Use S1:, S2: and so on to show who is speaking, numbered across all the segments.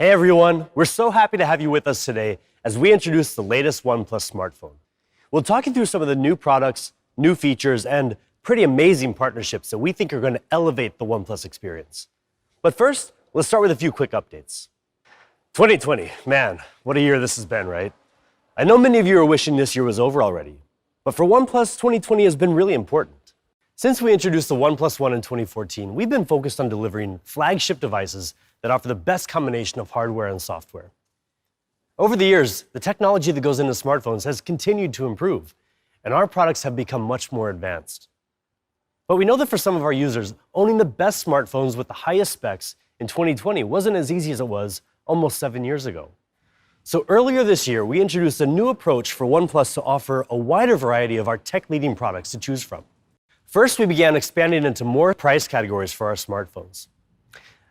S1: Hey everyone, we're so happy to have you with us today as we introduce the latest OnePlus smartphone. We'll talk you through some of the new products, new features, and pretty amazing partnerships that we think are going to elevate the OnePlus experience. But first, let's start with a few quick updates. 2020, man, what a year this has been, right? I know many of you are wishing this year was over already, but for OnePlus, 2020 has been really important. Since we introduced the OnePlus One in 2014, we've been focused on delivering flagship devices that offer the best combination of hardware and software. Over the years, the technology that goes into smartphones has continued to improve, and our products have become much more advanced. But we know that for some of our users, owning the best smartphones with the highest specs in 2020 wasn't as easy as it was almost 7 years ago. So earlier this year, we introduced a new approach for OnePlus to offer a wider variety of our tech-leading products to choose from. First, we began expanding into more price categories for our smartphones.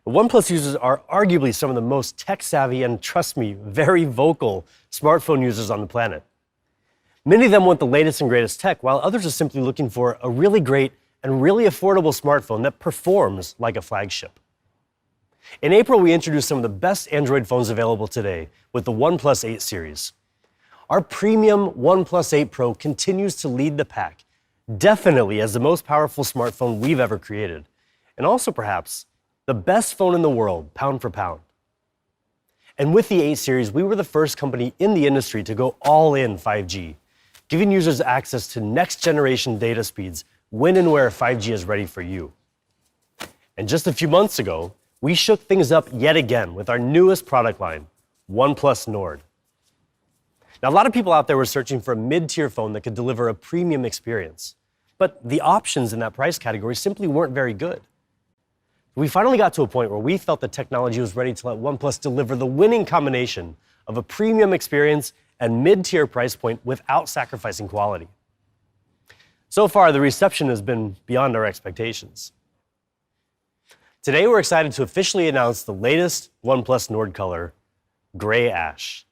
S1: OnePlus users are arguably some of the most tech-savvy and, trust me, very vocal smartphone users on the planet. Many of them want the latest and greatest tech, while others are simply looking for a really great and really affordable smartphone that performs like a flagship. In April, we introduced some of the best Android phones available today with the OnePlus 8 series. Our premium OnePlus 8 Pro continues to lead the pack, definitely as the most powerful smartphone we've ever created, and also perhaps the best phone in the world, pound for pound. And with the 8 series, we were the first company in the industry to go all in 5G, giving users access to next generation data speeds when and where 5G is ready for you. And just a few months ago, we shook things up yet again with our newest product line, OnePlus Nord. Now, a lot of people out there were searching for a mid-tier phone that could deliver a premium experience, but the options in that price category simply weren't very good. We finally got to a point where we felt the technology was ready to let OnePlus deliver the winning combination of a premium experience and mid-tier price point without sacrificing quality. So far, the reception has been beyond our expectations. Today, we're excited to officially announce the latest OnePlus Nord color, Gray Ash.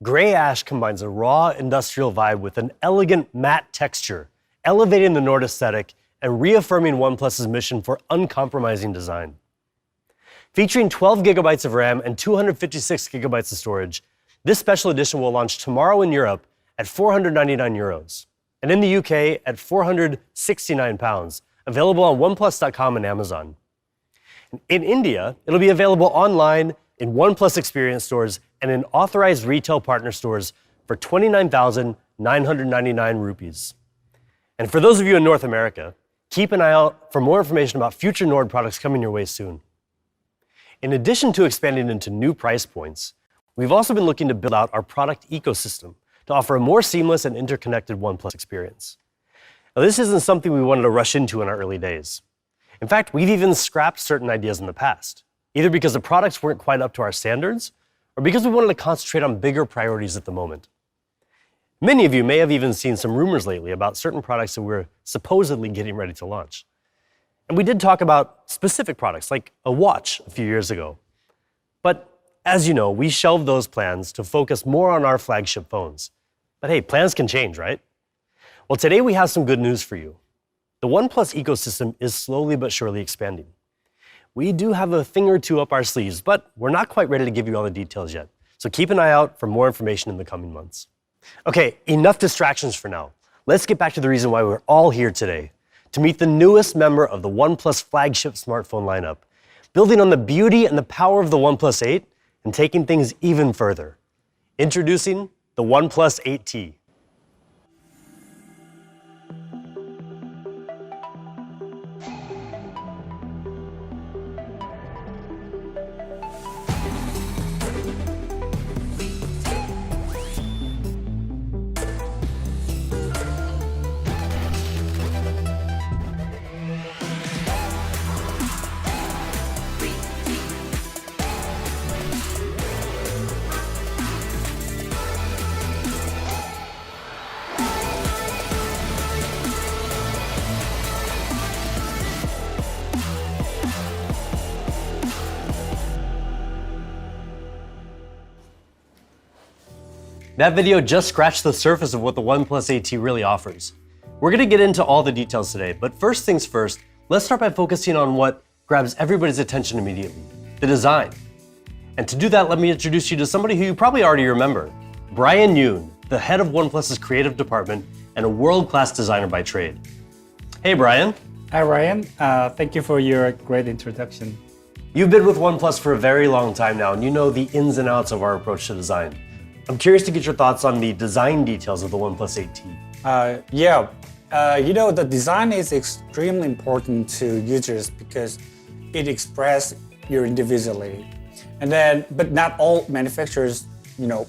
S1: Gray Ash combines a raw industrial vibe with an elegant matte texture, elevating the Nord aesthetic and reaffirming OnePlus's mission for uncompromising design. Featuring 12 gigabytes of RAM and 256 gigabytes of storage, this special edition will launch tomorrow in Europe at €499, and in the UK at £469, available on oneplus.com and Amazon. In India, it'll be available online in OnePlus Experience stores and in authorized retail partner stores for 29,999 rupees. And for those of you in North America, keep an eye out for more information about future Nord products coming your way soon. In addition to expanding into new price points, we've also been looking to build out our product ecosystem to offer a more seamless and interconnected OnePlus experience. Now, this isn't something we wanted to rush into in our early days. In fact, we've even scrapped certain ideas in the past, either because the products weren't quite up to our standards or because we wanted to concentrate on bigger priorities at the moment. Many of you may have even seen some rumors lately about certain products that we're supposedly getting ready to launch. And we did talk about specific products, like a watch a few years ago. But as you know, we shelved those plans to focus more on our flagship phones. But hey, plans can change, right? Well, today we have some good news for you. The OnePlus ecosystem is slowly but surely expanding. We do have a thing or two up our sleeves, but we're not quite ready to give you all the details yet. So keep an eye out for more information in the coming months. Okay, enough distractions for now. Let's get back to the reason why we're all here today, to meet the newest member of the OnePlus flagship smartphone lineup, building on the beauty and the power of the OnePlus 8 and taking things even further. Introducing the OnePlus 8T. That video just scratched the surface of what the OnePlus 8T really offers. We're gonna get into all the details today, but first things first, let's start by focusing on what grabs everybody's attention immediately, the design. And to do that, let me introduce you to somebody who you probably already remember, Brian Yoon, the head of OnePlus's creative department and a world-class designer by trade. Hey, Brian.
S2: Hi, Ryan. Thank you for your great introduction.
S1: You've been with OnePlus for a very long time now, and you know the ins and outs of our approach to design. I'm curious to get your thoughts on the design details of the OnePlus 8T.
S2: The design is extremely important to users because it expresses your individuality. But not all manufacturers,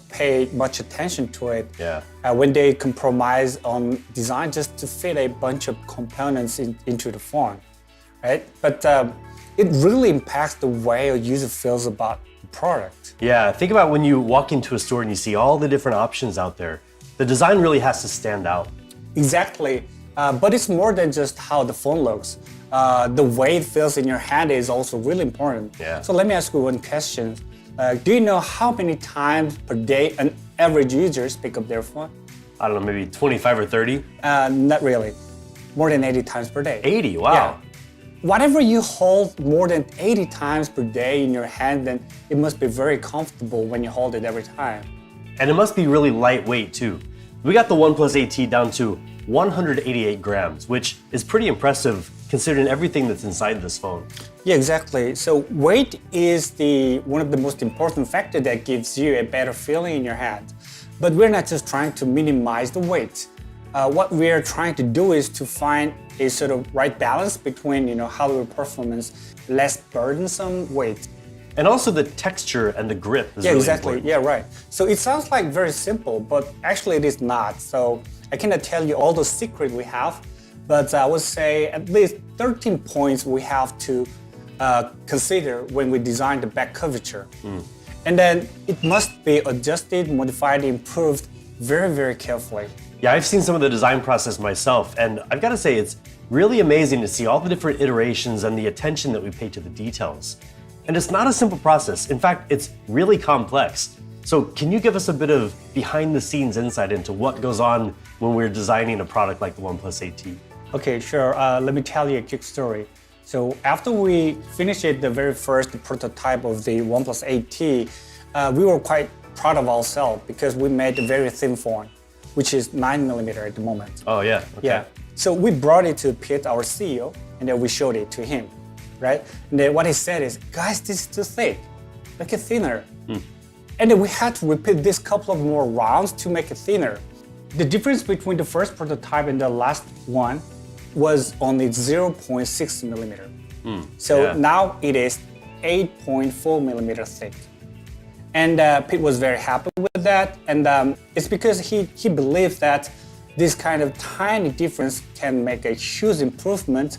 S2: pay much attention to it.
S1: Yeah.
S2: When they compromise on design just to fit a bunch of components into the phone, right? But it really impacts the way a user feels about the product.
S1: Yeah, think about when you walk into a store and you see all the different options out there. The design really has to stand out.
S2: Exactly, but it's more than just how the phone looks. The way it feels in your hand is also really important.
S1: Yeah.
S2: So let me ask you one question. Do you know how many times per day an average user pick up their phone?
S1: I don't know, maybe 25 or 30?
S2: Not really. More than 80 times per day.
S1: 80, wow.
S2: Yeah. Whatever you hold more than 80 times per day in your hand, then it must be very comfortable when you hold it every time.
S1: And it must be really lightweight too. We got the OnePlus 8T down to 188 grams, which is pretty impressive considering everything that's inside this phone.
S2: Yeah, exactly. So weight is one of the most important factors that gives you a better feeling in your hand. But we're not just trying to minimize the weight. What we're trying to do is to find a sort of right balance between, hardware performance, less burdensome weight.
S1: And also the texture and the grip is
S2: Yeah,
S1: really
S2: exactly.
S1: important.
S2: Yeah, right. So it sounds like very simple, but actually it is not. So I cannot tell you all the secret we have, but I would say at least 13 points we have to consider when we design the back curvature. And then it must be adjusted, modified, improved very, very carefully.
S1: Yeah, I've seen some of the design process myself, and I've got to say it's really amazing to see all the different iterations and the attention that we pay to the details. And it's not a simple process. In fact, it's really complex. So can you give us a bit of behind the scenes insight into what goes on when we're designing a product like the OnePlus 8T?
S2: Okay, sure. Let me tell you a quick story. So after we finished the very first prototype of the OnePlus 8T, we were quite proud of ourselves because we made a very thin phone, which is 9mm at the moment.
S1: Oh yeah, okay.
S2: Yeah. So we brought it to Pete, our CEO, and then we showed it to him, right? And then what he said is, guys, this is too thick, make it thinner. And then we had to repeat this couple of more rounds to make it thinner. The difference between the first prototype and the last one was only 0.6mm. So now it is 8.4mm thick. And Pete was very happy with that. And it's because he believed that this kind of tiny difference can make a huge improvement,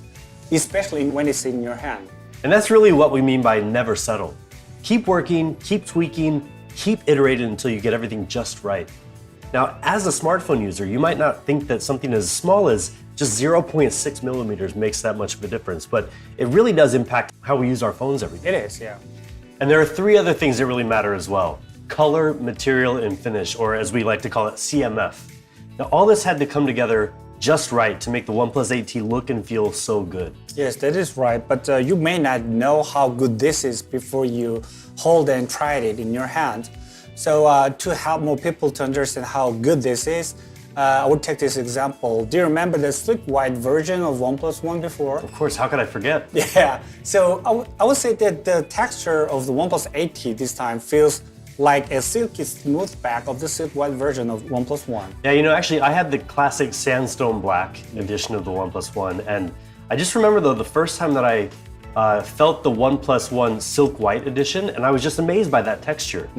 S2: especially when it's in your hand.
S1: And that's really what we mean by never settle. Keep working, keep tweaking, keep iterating until you get everything just right. Now, as a smartphone user, you might not think that something as small as just 0.6mm makes that much of a difference, but it really does impact how we use our phones every day.
S2: It is, yeah.
S1: And there are three other things that really matter as well: color, material, and finish, or as we like to call it, CMF. Now, all this had to come together just right to make the OnePlus 8T look and feel so good.
S2: Yes, that is right, but you may not know how good this is before you hold and try it in your hand. So to help more people to understand how good this is, I would take this example. Do you remember the slick white version of OnePlus One before?
S1: Of course, how could I forget?
S2: Yeah, so I would say that the texture of the OnePlus 8T this time feels like a silky smooth back of the silk white version of OnePlus One.
S1: Yeah, actually I had the classic sandstone black edition of the OnePlus One, and I just remember though the first time that I felt the OnePlus One silk white edition, and I was just amazed by that texture.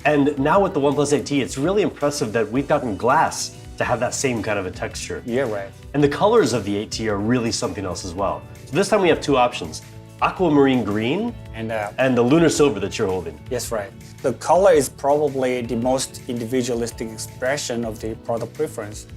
S1: And now with the OnePlus 8T, it's really impressive that we've gotten glass to have that same kind of a texture.
S2: Yeah, right.
S1: And the colors of the 8T are really something else as well. So this time we have two options: aquamarine green and the lunar silver that you're holding.
S2: Yes, right. The color is probably the most individualistic expression of the product preference.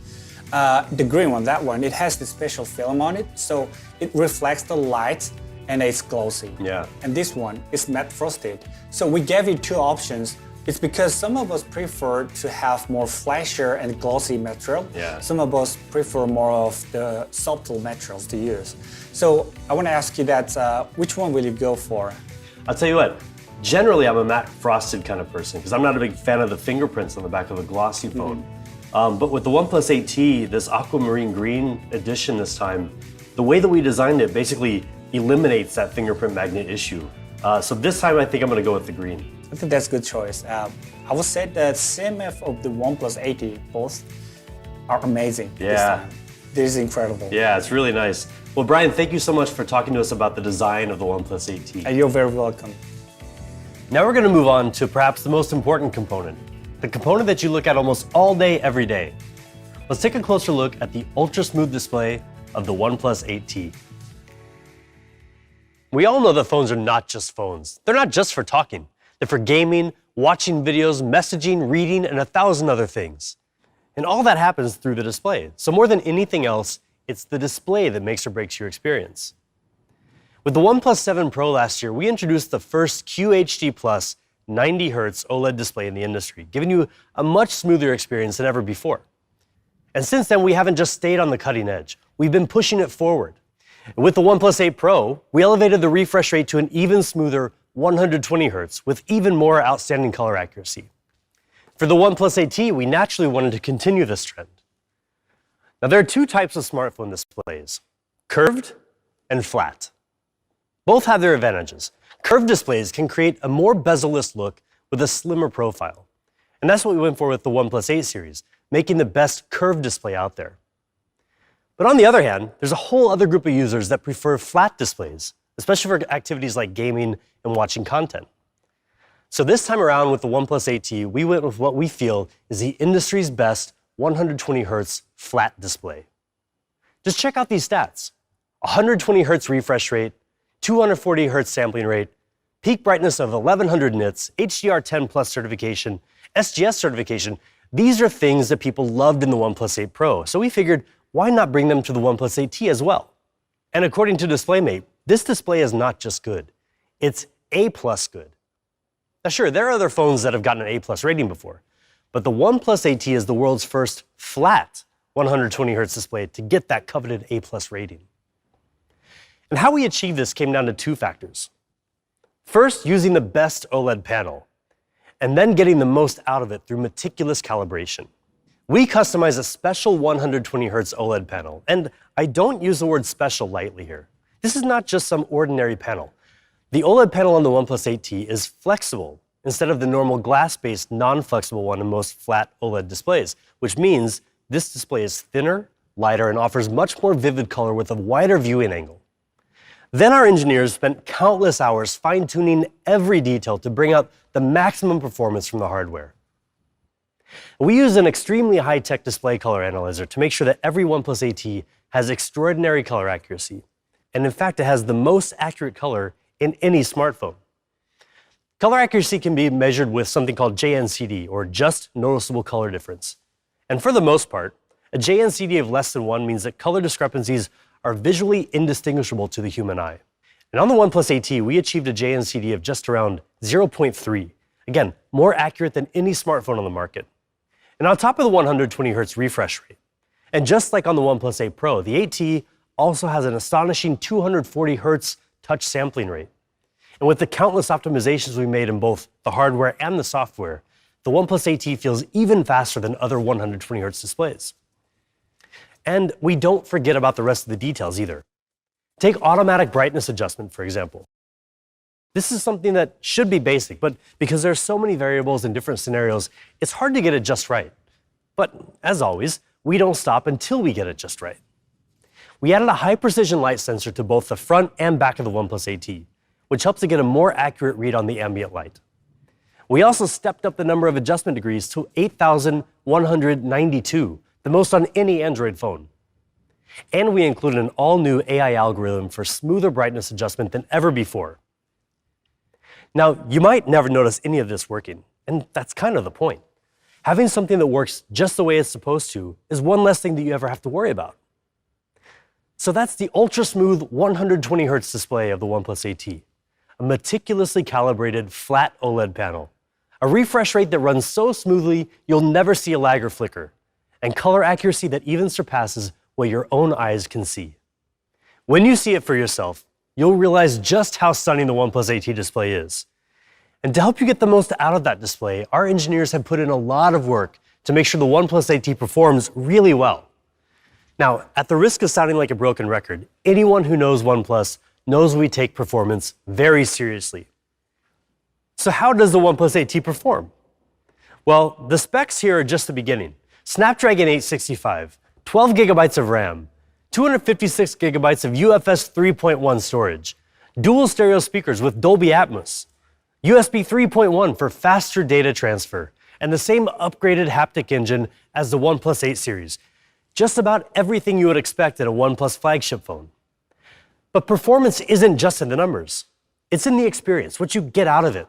S2: The green one, that one, it has the special film on it, so it reflects the light and it's glossy.
S1: Yeah.
S2: And this one is matte frosted. So we gave you two options. It's because some of us prefer to have more flashier and glossy material.
S1: Yeah.
S2: Some of us prefer more of the subtle materials to use. So I want to ask you that, which one will you go for?
S1: I'll tell you what, generally I'm a matte frosted kind of person because I'm not a big fan of the fingerprints on the back of a glossy phone. But with the OnePlus 8T, this aquamarine green edition this time, the way that we designed it basically eliminates that fingerprint magnet issue. So this time I think I'm going to go with the green.
S2: I think that's a good choice. I would say the CMF of the OnePlus 8T both are amazing this time. This is incredible.
S1: Yeah, it's really nice. Well, Brian, thank you so much for talking to us about the design of the OnePlus 8T.
S2: You're very welcome.
S1: Now we're going to move on to perhaps the most important component, the component that you look at almost all day, every day. Let's take a closer look at the ultra-smooth display of the OnePlus 8T. We all know that phones are not just phones. They're not just for talking. They're for gaming, watching videos, messaging, reading, and 1,000 other things. And all that happens through the display. So more than anything else, it's the display that makes or breaks your experience. With the OnePlus 7 Pro last year, we introduced the first QHD Plus 90Hz OLED display in the industry, giving you a much smoother experience than ever before. And since then, we haven't just stayed on the cutting edge. We've been pushing it forward. And with the OnePlus 8 Pro, we elevated the refresh rate to an even smoother 120 Hz with even more outstanding color accuracy. For the OnePlus 8T, we naturally wanted to continue this trend. Now, there are two types of smartphone displays, curved and flat. Both have their advantages. Curved displays can create a more bezel-less look with a slimmer profile. And that's what we went for with the OnePlus 8 series, making the best curved display out there. But on the other hand, there's a whole other group of users that prefer flat displays, especially for activities like gaming and watching content. So this time around with the OnePlus 8T, we went with what we feel is the industry's best 120 Hz flat display. Just check out these stats. 120 Hz refresh rate, 240 Hz sampling rate, peak brightness of 1100 nits, HDR10 Plus certification, SGS certification. These are things that people loved in the OnePlus 8 Pro. So we figured, why not bring them to the OnePlus 8T as well? And according to DisplayMate, this display is not just good, it's A+ good. Now sure, there are other phones that have gotten an A+ rating before, but the OnePlus 8T is the world's first flat 120 Hz display to get that coveted A+ rating. And how we achieved this came down to two factors. First, using the best OLED panel, and then getting the most out of it through meticulous calibration. We customize a special 120 Hz OLED panel, and I don't use the word special lightly here. This is not just some ordinary panel. The OLED panel on the OnePlus 8T is flexible instead of the normal glass-based non-flexible one in most flat OLED displays, which means this display is thinner, lighter, and offers much more vivid color with a wider viewing angle. Then our engineers spent countless hours fine-tuning every detail to bring out the maximum performance from the hardware. We use an extremely high-tech display color analyzer to make sure that every OnePlus 8T has extraordinary color accuracy. And in fact, it has the most accurate color in any smartphone. Color accuracy can be measured with something called JNCD, or just noticeable color difference. And for the most part, a JNCD of less than 1 means that color discrepancies are visually indistinguishable to the human eye. And on the OnePlus 8T, we achieved a JNCD of just around 0.3. Again, more accurate than any smartphone on the market. And on top of the 120 Hz refresh rate, and just like on the OnePlus 8 Pro, the 8T also has an astonishing 240 Hz touch sampling rate. And with the countless optimizations we made in both the hardware and the software, the OnePlus 8T feels even faster than other 120 Hz displays. And we don't forget about the rest of the details either. Take automatic brightness adjustment, for example. This is something that should be basic, but because there are so many variables in different scenarios, it's hard to get it just right. But as always, we don't stop until we get it just right. We added a high-precision light sensor to both the front and back of the OnePlus 8T, which helps to get a more accurate read on the ambient light. We also stepped up the number of adjustment degrees to 8,192, the most on any Android phone. And we included an all-new AI algorithm for smoother brightness adjustment than ever before. Now, you might never notice any of this working, and that's kind of the point. Having something that works just the way it's supposed to is one less thing that you ever have to worry about. So that's the ultra-smooth 120 Hz display of the OnePlus 8T, a meticulously calibrated flat OLED panel, a refresh rate that runs so smoothly you'll never see a lag or flicker, and color accuracy that even surpasses what your own eyes can see. When you see it for yourself, you'll realize just how stunning the OnePlus 8T display is. And to help you get the most out of that display, our engineers have put in a lot of work to make sure the OnePlus 8T performs really well. Now, at the risk of sounding like a broken record, anyone who knows OnePlus knows we take performance very seriously. So how does the OnePlus 8T perform? Well, the specs here are just the beginning. Snapdragon 865, 12 gigabytes of RAM, 256 gigabytes of UFS 3.1 storage, dual stereo speakers with Dolby Atmos, USB 3.1 for faster data transfer, and the same upgraded haptic engine as the OnePlus 8 series. Just about everything you would expect in a OnePlus flagship phone. But performance isn't just in the numbers. It's in the experience, what you get out of it.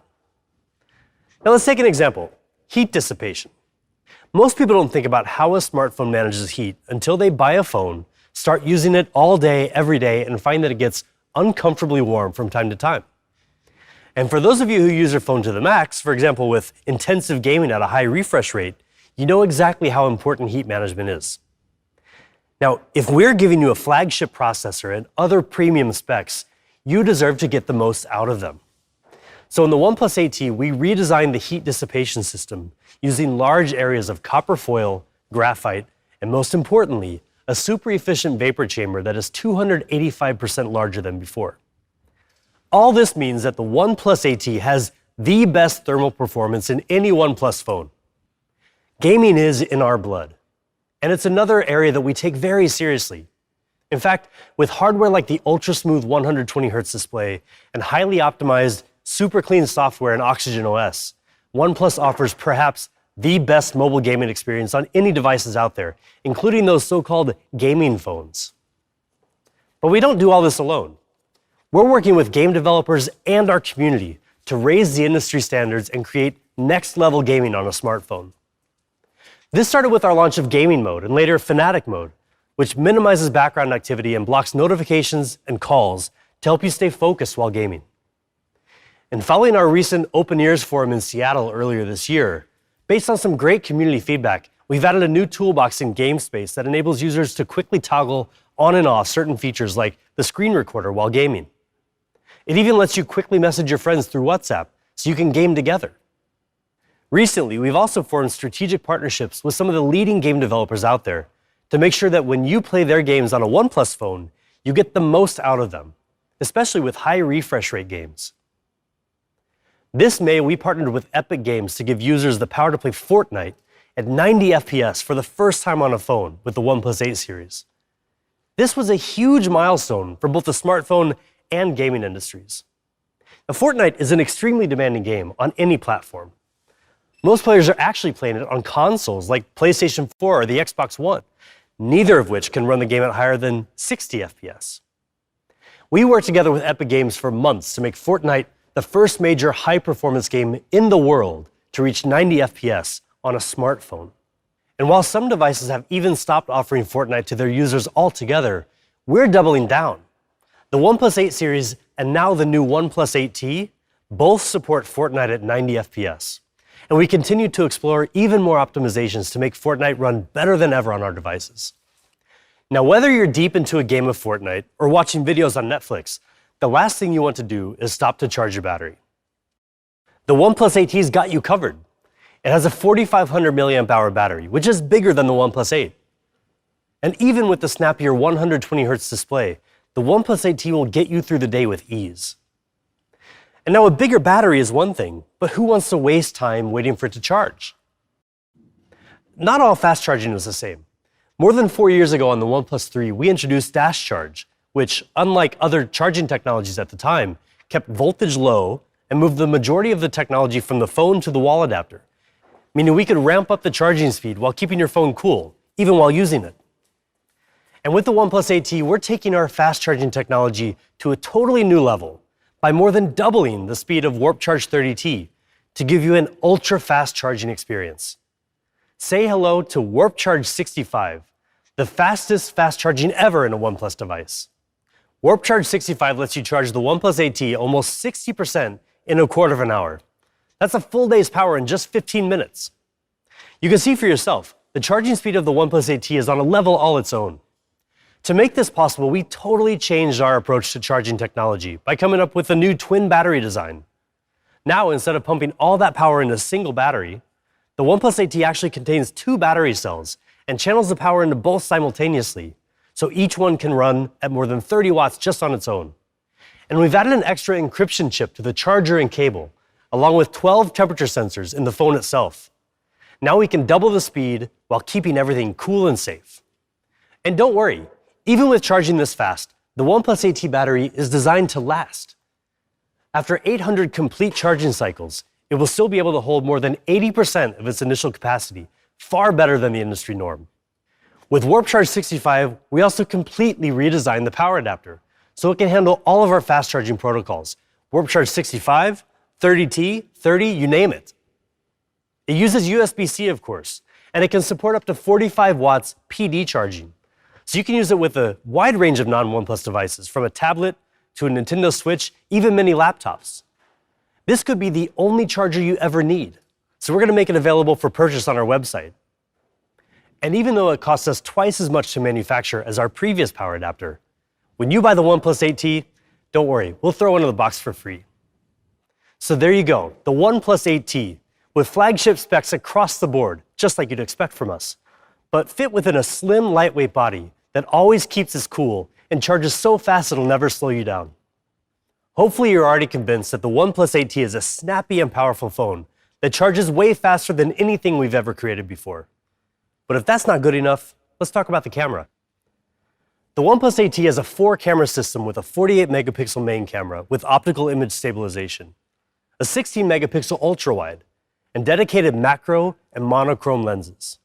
S1: Now let's take an example, heat dissipation. Most people don't think about how a smartphone manages heat until they buy a phone, start using it all day, every day, and find that it gets uncomfortably warm from time to time. And for those of you who use your phone to the max, for example with intensive gaming at a high refresh rate, you know exactly how important heat management is. Now, if we're giving you a flagship processor and other premium specs, you deserve to get the most out of them. So in the OnePlus 8T, we redesigned the heat dissipation system using large areas of copper foil, graphite, and most importantly, a super efficient vapor chamber that is 285% larger than before. All this means that the OnePlus 8T has the best thermal performance in any OnePlus phone. Gaming is in our blood. And it's another area that we take very seriously. In fact, with hardware like the ultra-smooth 120Hz display and highly optimized, super clean software in OxygenOS, OnePlus offers perhaps the best mobile gaming experience on any devices out there, including those so-called gaming phones. But we don't do all this alone. We're working with game developers and our community to raise the industry standards and create next-level gaming on a smartphone. This started with our launch of Gaming Mode and later Fanatic Mode, which minimizes background activity and blocks notifications and calls to help you stay focused while gaming. And following our recent Open Ears Forum in Seattle earlier this year, based on some great community feedback, we've added a new toolbox in GameSpace that enables users to quickly toggle on and off certain features like the screen recorder while gaming. It even lets you quickly message your friends through WhatsApp so you can game together. Recently, we've also formed strategic partnerships with some of the leading game developers out there to make sure that when you play their games on a OnePlus phone, you get the most out of them, especially with high refresh rate games. This May, we partnered with Epic Games to give users the power to play Fortnite at 90 FPS for the first time on a phone with the OnePlus 8 series. This was a huge milestone for both the smartphone and gaming industries. Now, Fortnite is an extremely demanding game on any platform. Most players are actually playing it on consoles like PlayStation 4 or the Xbox One, neither of which can run the game at higher than 60 FPS. We worked together with Epic Games for months to make Fortnite the first major high-performance game in the world to reach 90 FPS on a smartphone. And while some devices have even stopped offering Fortnite to their users altogether, we're doubling down. The OnePlus 8 series and now the new OnePlus 8T both support Fortnite at 90 FPS. And we continue to explore even more optimizations to make Fortnite run better than ever on our devices. Now, whether you're deep into a game of Fortnite or watching videos on Netflix, the last thing you want to do is stop to charge your battery. The OnePlus 8T's got you covered. It has a 4,500 milliamp hour battery, which is bigger than the OnePlus 8. And even with the snappier 120Hz display, the OnePlus 8T will get you through the day with ease. And now a bigger battery is one thing, but who wants to waste time waiting for it to charge? Not all fast charging is the same. More than 4 years ago on the OnePlus 3, we introduced Dash Charge, which, unlike other charging technologies at the time, kept voltage low and moved the majority of the technology from the phone to the wall adapter, meaning we could ramp up the charging speed while keeping your phone cool, even while using it. And with the OnePlus 8T, we're taking our fast charging technology to a totally new level by more than doubling the speed of Warp Charge 30T to give you an ultra-fast charging experience. Say hello to Warp Charge 65, the fastest fast charging ever in a OnePlus device. Warp Charge 65 lets you charge the OnePlus 8T almost 60% in a quarter of an hour. That's a full day's power in just 15 minutes. You can see for yourself, the charging speed of the OnePlus 8T is on a level all its own. To make this possible, we totally changed our approach to charging technology by coming up with a new twin battery design. Now, instead of pumping all that power into a single battery, the OnePlus 8T actually contains 2 battery cells and channels the power into both simultaneously, so each one can run at more than 30 watts just on its own. And we've added an extra encryption chip to the charger and cable, along with 12 temperature sensors in the phone itself. Now we can double the speed while keeping everything cool and safe. And don't worry, even with charging this fast, the OnePlus 8T battery is designed to last. After 800 complete charging cycles, it will still be able to hold more than 80% of its initial capacity, far better than the industry norm. With Warp Charge 65, we also completely redesigned the power adapter, so it can handle all of our fast charging protocols, Warp Charge 65, 30T, 30, you name it. It uses USB-C, of course, and it can support up to 45 watts PD charging. So you can use it with a wide range of non-OnePlus devices, from a tablet to a Nintendo Switch, even mini laptops. This could be the only charger you ever need, so we're going to make it available for purchase on our website. And even though it costs us twice as much to manufacture as our previous power adapter, when you buy the OnePlus 8T, don't worry, we'll throw one in the box for free. So there you go, the OnePlus 8T, with flagship specs across the board, just like you'd expect from us, but fit within a slim, lightweight body that always keeps us cool and charges so fast it'll never slow you down. Hopefully you're already convinced that the OnePlus 8T is a snappy and powerful phone that charges way faster than anything we've ever created before. But if that's not good enough, let's talk about the camera. The OnePlus 8T has a 4-camera system with a 48-megapixel main camera with optical image stabilization, a 16-megapixel ultra-wide, and dedicated macro and monochrome lenses.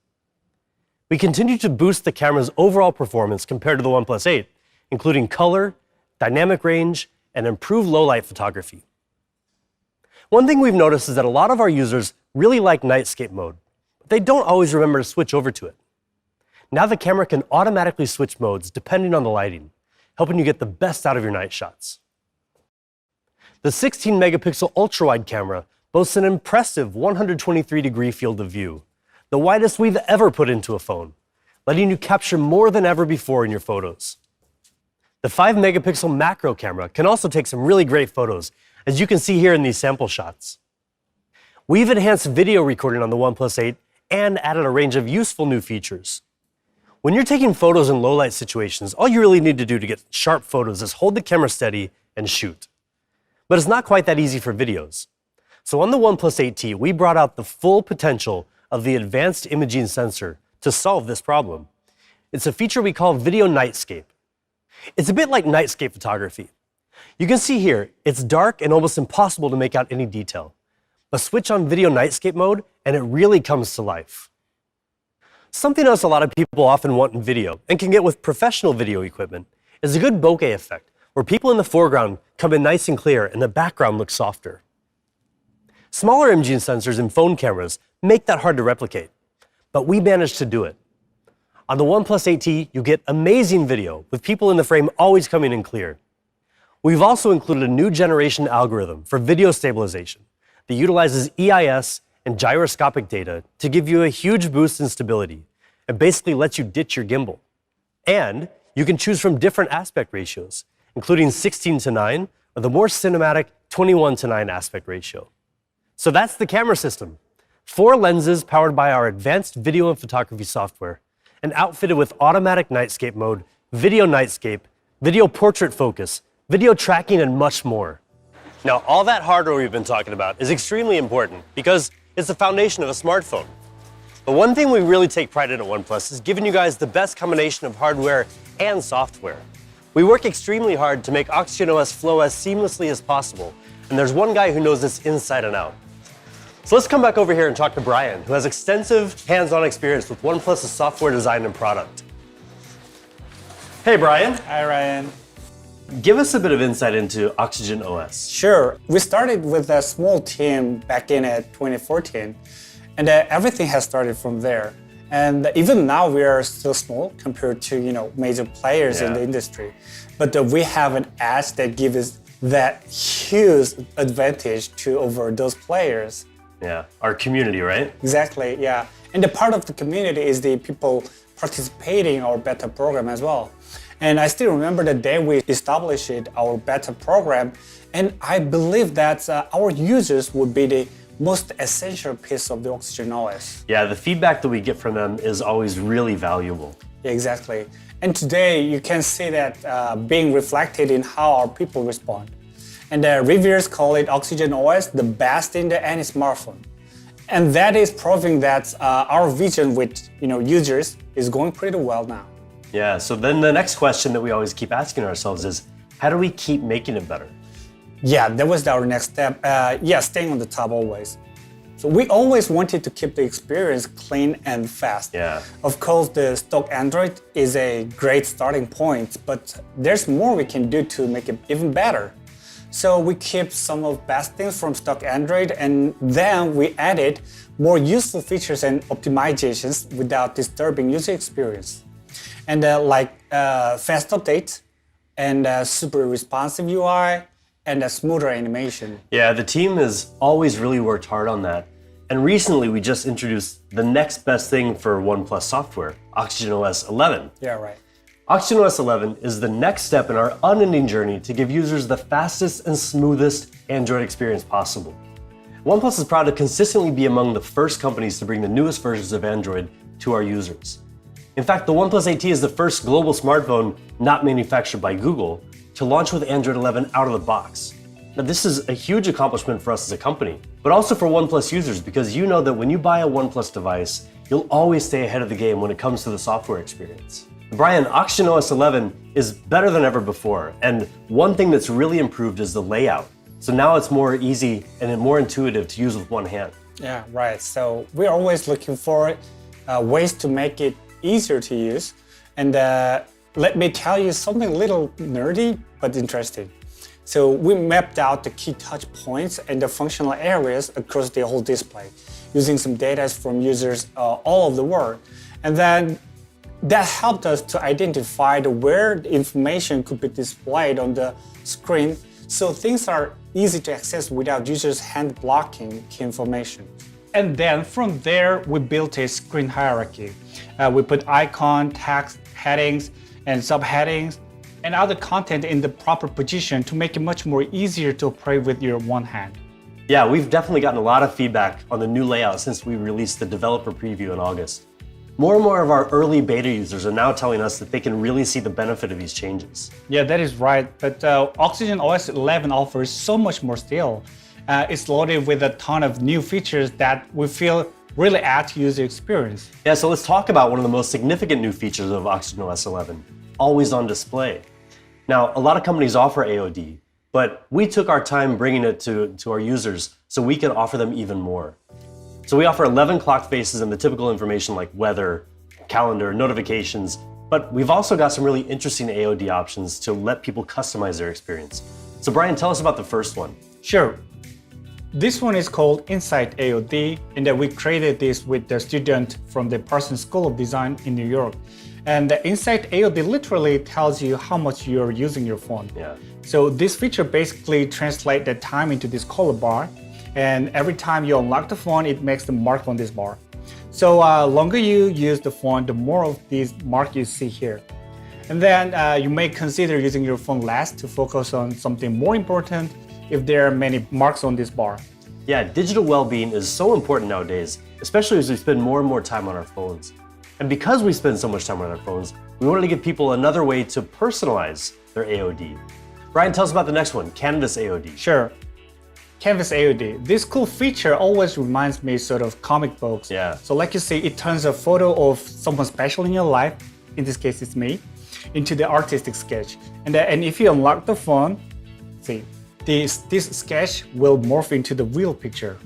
S1: We continue to boost the camera's overall performance compared to the OnePlus 8, including color, dynamic range, and improved low-light photography. One thing we've noticed is that a lot of our users really like nightscape mode, but they don't always remember to switch over to it. Now the camera can automatically switch modes depending on the lighting, helping you get the best out of your night shots. The 16-megapixel ultra-wide camera boasts an impressive 123-degree field of view, the widest we've ever put into a phone, letting you capture more than ever before in your photos. The 5-megapixel macro camera can also take some really great photos, as you can see here in these sample shots. We've enhanced video recording on the OnePlus 8 and added a range of useful new features. When you're taking photos in low-light situations, all you really need to do to get sharp photos is hold the camera steady and shoot. But it's not quite that easy for videos. So on the OnePlus 8T, we brought out the full potential of the advanced imaging sensor to solve this problem. It's a feature we call Video Nightscape. It's a bit like nightscape photography. You can see here, it's dark and almost impossible to make out any detail. But switch on Video Nightscape mode, and it really comes to life. Something else a lot of people often want in video, and can get with professional video equipment, is a good bokeh effect, where people in the foreground come in nice and clear and the background looks softer. Smaller imaging sensors in phone cameras make that hard to replicate, but we managed to do it. On the OnePlus 8T, you get amazing video with people in the frame always coming in clear. We've also included a new generation algorithm for video stabilization that utilizes EIS and gyroscopic data to give you a huge boost in stability and basically lets you ditch your gimbal. And you can choose from different aspect ratios, including 16:9 or the more cinematic 21:9 aspect ratio. So that's the camera system. 4 lenses powered by our advanced video and photography software, and outfitted with automatic nightscape mode, video nightscape, video portrait focus, video tracking, and much more. Now, all that hardware we've been talking about is extremely important because it's the foundation of a smartphone. But one thing we really take pride in at OnePlus is giving you guys the best combination of hardware and software. We work extremely hard to make OxygenOS flow as seamlessly as possible, and there's one guy who knows this inside and out. So let's come back over here and talk to Brian, who has extensive hands-on experience with OnePlus's software design and product. Hey, Brian.
S2: Hi, Ryan.
S1: Give us a bit of insight into OxygenOS.
S2: Sure. We started with a small team back in 2014, and everything has started from there. And even now we are still small compared to major players in the industry. But we have an edge that gives us that huge advantage to over those players.
S1: Yeah, our community, right?
S2: Exactly, yeah. And the part of the community is the people participating in our beta program as well. And I still remember the day we established our beta program, and I believe that our users would be the most essential piece of the OxygenOS.
S1: Yeah, the feedback that we get from them is always really valuable.
S2: Yeah, exactly. And today you can see that being reflected in how our people respond. And the reviewers call it OxygenOS the best in any smartphone. And that is proving that our vision with users is going pretty well now.
S1: Yeah, so then the next question that we always keep asking ourselves is, how do we keep making it better?
S2: Yeah, that was our next step. Staying on the top always. So we always wanted to keep the experience clean and fast.
S1: Yeah.
S2: Of course, the stock Android is a great starting point, but there's more we can do to make it even better. So we keep some of best things from stock Android, and then we added more useful features and optimizations without disturbing user experience. And fast updates, and super responsive UI, and a smoother animation.
S1: Yeah, the team has always really worked hard on that. And recently we just introduced the next best thing for OnePlus software, OxygenOS 11.
S2: Yeah, right.
S1: OxygenOS 11 is the next step in our unending journey to give users the fastest and smoothest Android experience possible. OnePlus is proud to consistently be among the first companies to bring the newest versions of Android to our users. In fact, the OnePlus 8T is the first global smartphone not manufactured by Google to launch with Android 11 out of the box. Now, this is a huge accomplishment for us as a company, but also for OnePlus users, because you know that when you buy a OnePlus device, you'll always stay ahead of the game when it comes to the software experience. Brian, OxygenOS 11 is better than ever before, and one thing that's really improved is the layout. So now it's more easy and more intuitive to use with one hand.
S2: Yeah, right. So we're always looking for ways to make it easier to use. And let me tell you something a little nerdy, but interesting. So we mapped out the key touch points and the functional areas across the whole display, using some data from users all over the world. And then that helped us to identify where the information could be displayed on the screen, so things are easy to access without users hand blocking key information. And then from there, we built a screen hierarchy. We put icon, text, headings, and subheadings, and other content in the proper position to make it much more easier to operate with your one hand.
S1: Yeah, we've definitely gotten a lot of feedback on the new layout since we released the developer preview in August. More and more of our early beta users are now telling us that they can really see the benefit of these changes.
S2: Yeah, that is right. But OxygenOS 11 offers so much more still. It's loaded with a ton of new features that we feel really add to user experience.
S1: Yeah, so let's talk about one of the most significant new features of OxygenOS 11, always on display. Now, a lot of companies offer AOD, but we took our time bringing it to our users so we could offer them even more. So we offer 11 clock faces and the typical information like weather, calendar, notifications, but we've also got some really interesting AOD options to let people customize their experience. So Brian, tell us about the first one.
S2: Sure. This one is called Insight AOD, and we created this with the student from the Parsons School of Design in New York. And the Insight AOD literally tells you how much you're using your phone.
S1: Yeah.
S2: So this feature basically translates the time into this color bar, and every time you unlock the phone, it makes the mark on this bar. So longer you use the phone, the more of these marks you see here. And then you may consider using your phone less to focus on something more important if there are many marks on this bar.
S1: Yeah, digital well-being is so important nowadays, especially as we spend more and more time on our phones. And because we spend so much time on our phones, we wanted to give people another way to personalize their AOD. Brian, tell us about the next one, Canvas AOD.
S2: Sure. Canvas AOD. This cool feature always reminds me sort of comic books.
S1: Yeah.
S2: So like you see, it turns a photo of someone special in your life, in this case it's me, into the artistic sketch. And if you unlock the phone, see, this sketch will morph into the real picture.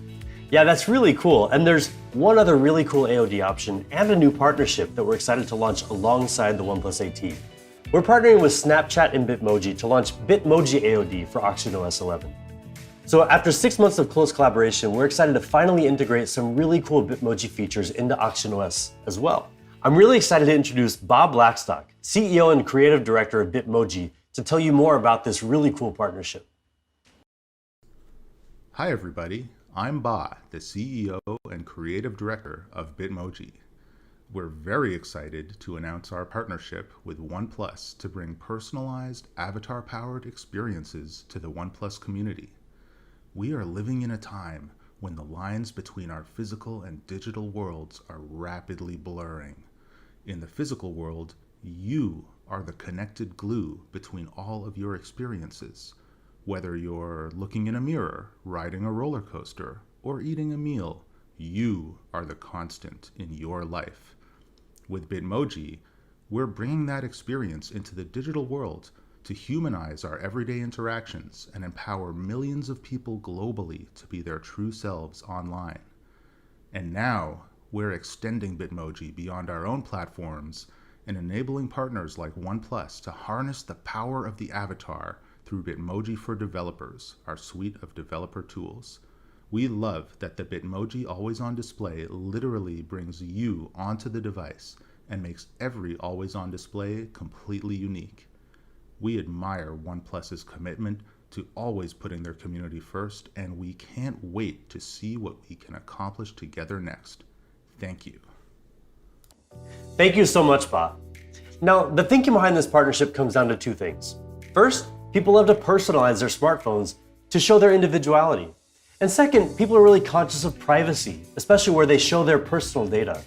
S1: Yeah, that's really cool. And there's one other really cool AOD option and a new partnership that we're excited to launch alongside the OnePlus 8T. We're partnering with Snapchat and Bitmoji to launch Bitmoji AOD for OxygenOS 11. So after 6 months of close collaboration, we're excited to finally integrate some really cool Bitmoji features into OxygenOS as well. I'm really excited to introduce Bob Blackstock, CEO and Creative Director of Bitmoji, to tell you more about this really cool partnership.
S3: Hi everybody, I'm Ba, the CEO and Creative Director of Bitmoji. We're very excited to announce our partnership with Oneplus to bring personalized, avatar-powered experiences to the OnePlus community. We are living in a time when the lines between our physical and digital worlds are rapidly blurring. In the physical world, you are the connected glue between all of your experiences. Whether you're looking in a mirror, riding a roller coaster, or eating a meal, you are the constant in your life. With Bitmoji, we're bringing that experience into the digital world to humanize our everyday interactions and empower millions of people globally to be their true selves online. And now, we're extending Bitmoji beyond our own platforms and enabling partners like OnePlus to harness the power of the avatar through Bitmoji for Developers, our suite of developer tools. We love that the Bitmoji Always On display literally brings you onto the device and makes every Always On display completely unique. We admire OnePlus's commitment to always putting their community first, and we can't wait to see what we can accomplish together next. Thank you.
S1: Thank you so much, Ba. Now, the thinking behind this partnership comes down to two things. First, people love to personalize their smartphones to show their individuality. And second, people are really conscious of privacy, especially where they show their personal data.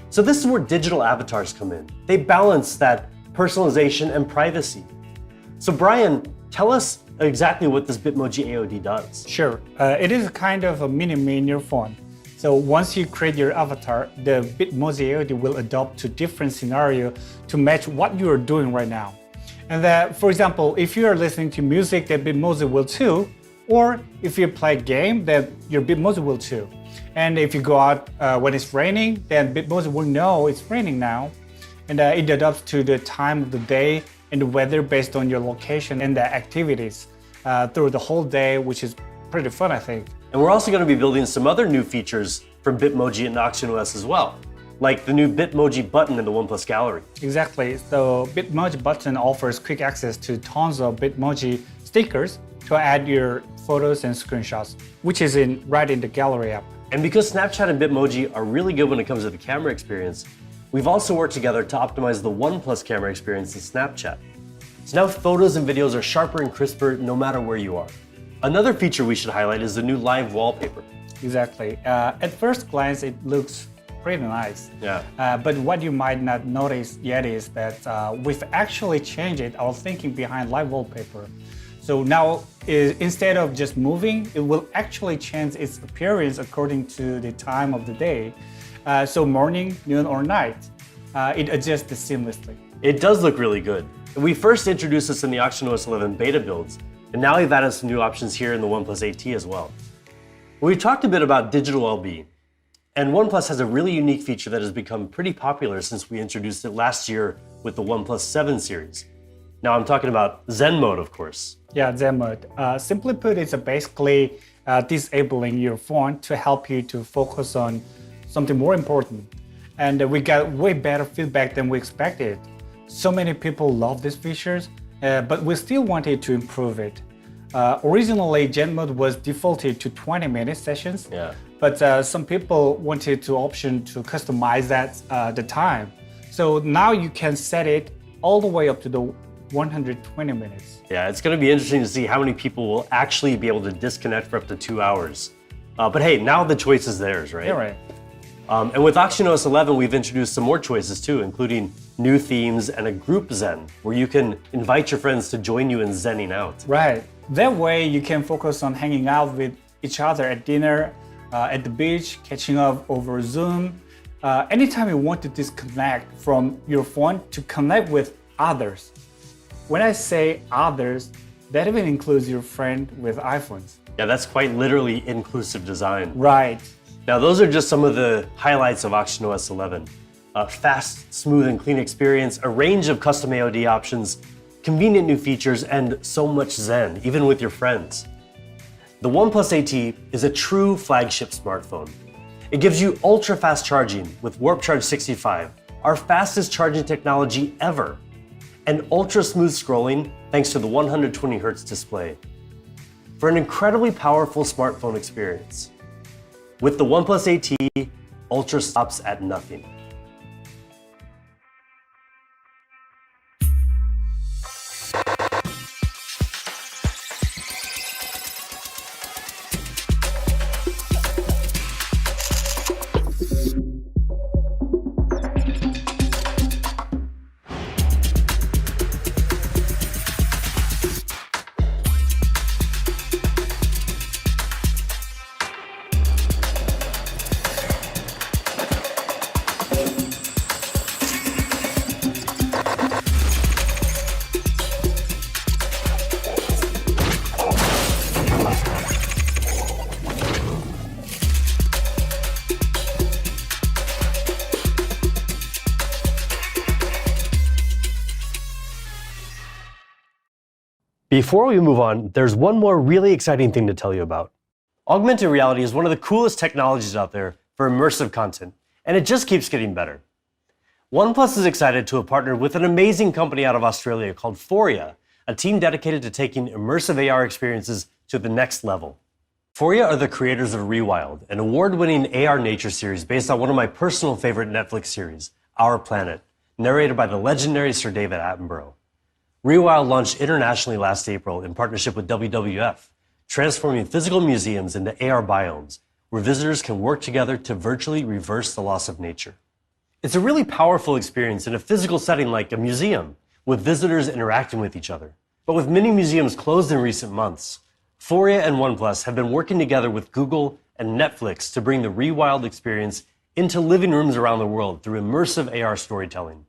S1: So this is where digital avatars come in. They balance that personalization and privacy. So Brian, tell us exactly what this Bitmoji AOD does.
S2: Sure. It is kind of a mini-me in your phone. So once you create your avatar, the Bitmoji AOD will adapt to different scenarios to match what you are doing right now. And that, for example, if you are listening to music, then Bitmoji will too. Or if you play a game, then your Bitmoji will too. And if you go out when it's raining, then Bitmoji will know it's raining now. And it adapts to the time of the day and the weather based on your location and the activities through the whole day, which is pretty fun, I think.
S1: And we're also going to be building some other new features from Bitmoji and OxygenOS as well, like the new Bitmoji button in the OnePlus gallery.
S2: Exactly. So Bitmoji button offers quick access to tons of Bitmoji stickers to add your photos and screenshots, which is right in the gallery app.
S1: And because Snapchat and Bitmoji are really good when it comes to the camera experience, we've also worked together to optimize the OnePlus camera experience in Snapchat. So now photos and videos are sharper and crisper no matter where you are. Another feature we should highlight is the new live wallpaper.
S2: Exactly. At first glance, it looks pretty nice.
S1: Yeah.
S2: But what you might not notice yet is that we've actually changed our thinking behind live wallpaper. So now, instead of just moving, it will actually change its appearance according to the time of the day. So morning, noon, or night, it adjusts seamlessly.
S1: It does look really good. We first introduced this in the OxygenOS 11 beta builds, and now we've added some new options here in the OnePlus 8T as well. We talked a bit about digital well-being, and OnePlus has a really unique feature that has become pretty popular since we introduced it last year with the OnePlus 7 series. Now I'm talking about Zen mode, of course.
S2: Yeah, Zen mode. Simply put, it's basically disabling your phone to help you to focus on something more important. And we got way better feedback than we expected. So many people love these features, but we still wanted to improve it. Originally, Zen mode was defaulted to 20-minute sessions, but some people wanted the option to customize that the time. So now you can set it all the way up to the 120 minutes.
S1: Yeah, it's going to be interesting to see how many people will actually be able to disconnect for up to 2 hours. But hey, now the choice is theirs, right?
S2: Yeah, right.
S1: And with OxygenOS 11, we've introduced some more choices too, including new themes and a group Zen, where you can invite your friends to join you in Zenning out.
S2: Right. That way you can focus on hanging out with each other at dinner, at the beach, catching up over Zoom. Anytime you want to disconnect from your phone to connect with others. When I say others, that even includes your friend with iPhones.
S1: Yeah, that's quite literally inclusive design.
S2: Right.
S1: Now, those are just some of the highlights of OxygenOS 11. Fast, smooth, and clean experience, a range of custom AOD options, convenient new features, and so much Zen, even with your friends. The OnePlus 8T is a true flagship smartphone. It gives you ultra-fast charging with Warp Charge 65, our fastest charging technology ever, and ultra-smooth scrolling thanks to the 120Hz display. for an incredibly powerful smartphone experience. With the OnePlus AT, Ultra stops at nothing. Before we move on, there's one more really exciting thing to tell you about. Augmented reality is one of the coolest technologies out there for immersive content, and it just keeps getting better. OnePlus is excited to have partnered with an amazing company out of Australia called Foria, a team dedicated to taking immersive AR experiences to the next level. Foria are the creators of Rewild, an award-winning AR nature series based on one of my personal favorite Netflix series, Our Planet, narrated by the legendary Sir David Attenborough. Rewild launched internationally last April in partnership with WWF, transforming physical museums into AR biomes, where visitors can work together to virtually reverse the loss of nature. It's a really powerful experience in a physical setting like a museum, with visitors interacting with each other. But with many museums closed in recent months, Foria and OnePlus have been working together with Google and Netflix to bring the Rewild experience into living rooms around the world through immersive AR storytelling.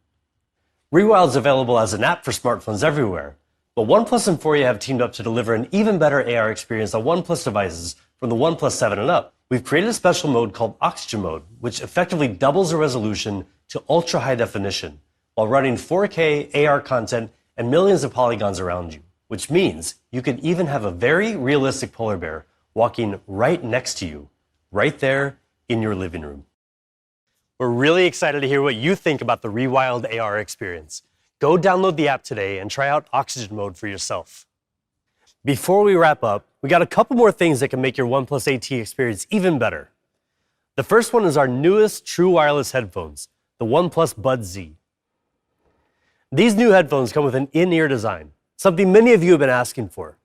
S1: Rewild is available as an app for smartphones everywhere, but OnePlus and Foria have teamed up to deliver an even better AR experience on OnePlus devices from the OnePlus 7 and up. We've created a special mode called OxygenOS, which effectively doubles the resolution to ultra high definition while running 4K AR content and millions of polygons around you, which means you can even have a very realistic polar bear walking right next to you, right there in your living room. We're really excited to hear what you think about the Rewild AR experience. Go download the app today and try out Oxygen Mode for yourself. Before we wrap up, we got a couple more things that can make your OnePlus AT experience even better. The first one is our newest true wireless headphones, the OnePlus Buds Z. These new headphones come with an in-ear design, something many of you have been asking for.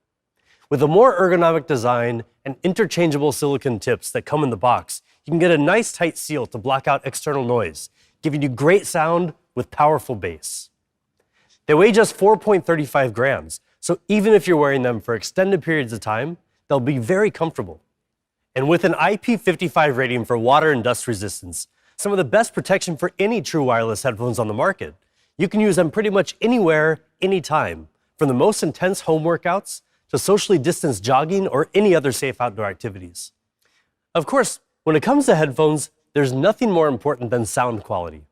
S1: With a more ergonomic design and interchangeable silicone tips that come in the box, you can get a nice tight seal to block out external noise, giving you great sound with powerful bass. They weigh just 4.35 grams, so even if you're wearing them for extended periods of time, they'll be very comfortable. And with an IP55 rating for water and dust resistance, some of the best protection for any true wireless headphones on the market, you can use them pretty much anywhere, anytime, from the most intense home workouts to socially distanced jogging or any other safe outdoor activities. Of course, when it comes to headphones, there's nothing more important than sound quality.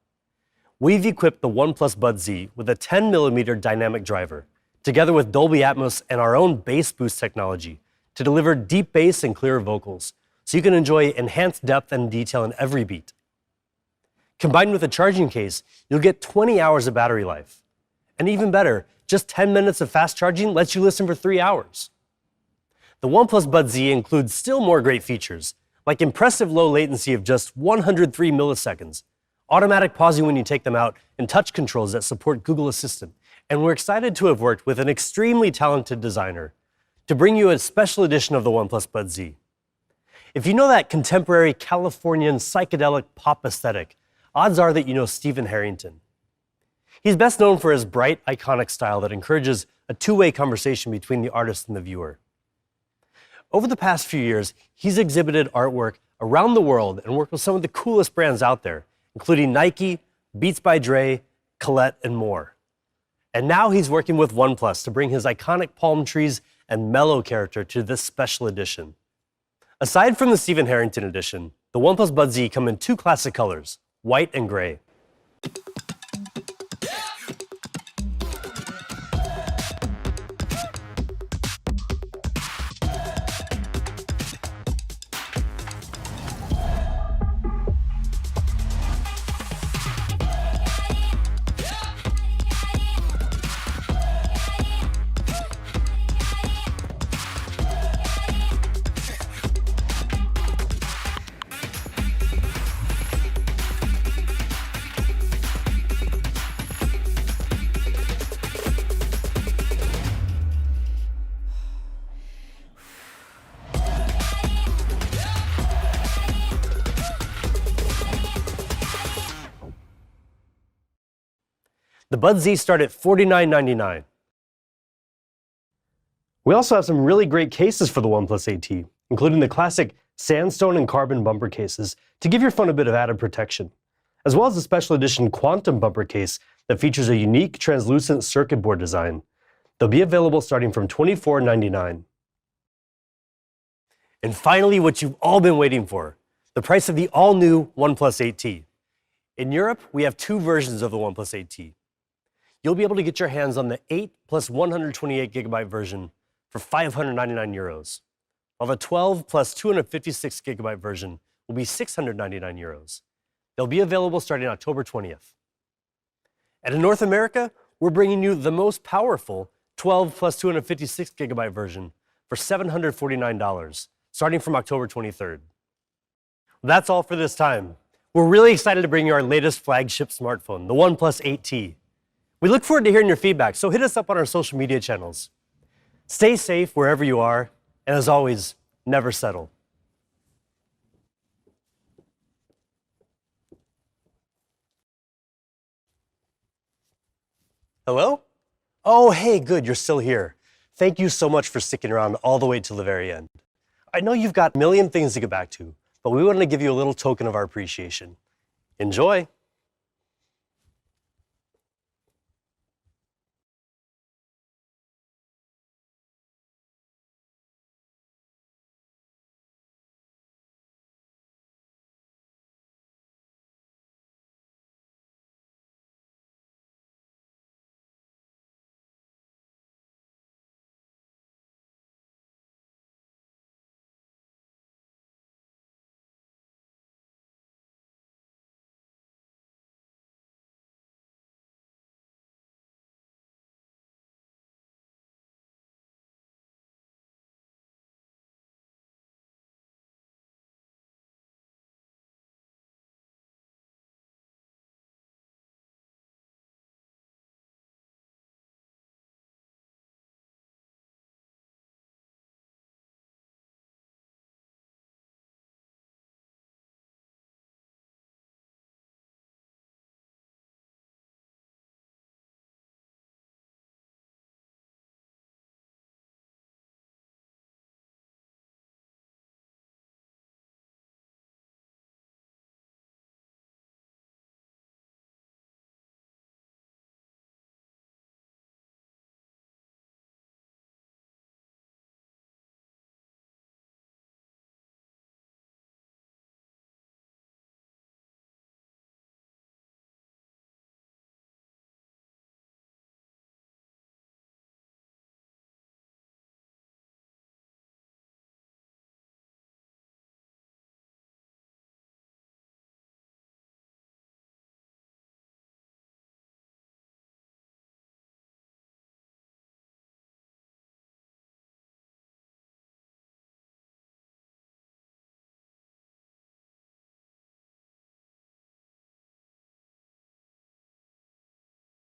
S1: We've equipped the OnePlus Buds Z with a 10mm dynamic driver, together with Dolby Atmos and our own bass boost technology, to deliver deep bass and clear vocals, so you can enjoy enhanced depth and detail in every beat. Combined with a charging case, you'll get 20 hours of battery life. And even better, just 10 minutes of fast charging lets you listen for 3 hours. The OnePlus Buds Z includes still more great features, like impressive low latency of just 103 milliseconds, automatic pausing when you take them out, and touch controls that support Google Assistant. And we're excited to have worked with an extremely talented designer to bring you a special edition of the OnePlus Buds Z. If you know that contemporary Californian psychedelic pop aesthetic, odds are that you know Stephen Harrington. He's best known for his bright, iconic style that encourages a two-way conversation between the artist and the viewer. Over the past few years, he's exhibited artwork around the world and worked with some of the coolest brands out there, including Nike, Beats by Dre, Colette, and more. And now he's working with OnePlus to bring his iconic palm trees and mellow character to this special edition. Aside from the Stephen Harrington edition, the OnePlus Buds Z come in two classic colors, white and gray. The Buds Z start at $49.99. We also have some really great cases for the OnePlus 8T, including the classic sandstone and carbon bumper cases to give your phone a bit of added protection, as well as a special edition quantum bumper case that features a unique translucent circuit board design. They'll be available starting from $24.99. And finally, what you've all been waiting for, the price of the all-new OnePlus 8T. In Europe, we have two versions of the OnePlus 8T. You'll be able to get your hands on the 8 plus 128 gigabyte version for €599, while the 12 plus 256 gigabyte version will be €699. They'll be available starting October 20th. And in North America, we're bringing you the most powerful 12 plus 256 gigabyte version for $749, starting from October 23rd. That's all for this time. We're really excited to bring you our latest flagship smartphone, the OnePlus 8T. We look forward to hearing your feedback, so hit us up on our social media channels. Stay safe wherever you are, and as always, never settle. Hello? Oh, hey, good, you're still here. Thank you so much for sticking around all the way till the very end. I know you've got a million things to get back to, but we wanted to give you a little token of our appreciation. Enjoy.